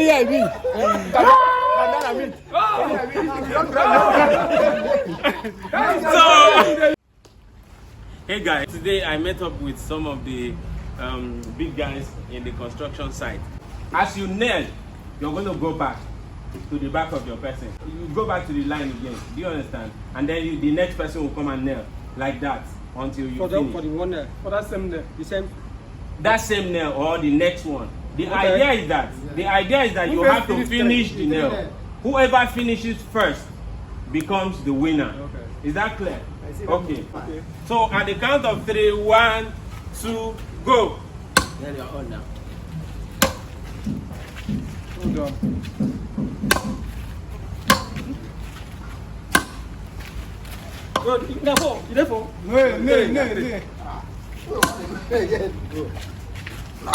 Only I win. So, hey guys, today I met up with some of the big guys in the construction site. As you nail, you're going to go back to the back of your person. You go back to the line again. Do you understand? And then the next person will come and nail like that until you finish. For the one nail. For that same nail. The same. That same nail or the next one. The idea is that you have to finish the nail. Whoever finishes first becomes the winner. Okay. Is that clear? Okay. So at the count of 3, 1, 2, go. Then you're on now. Hold on. Good. You there for? No.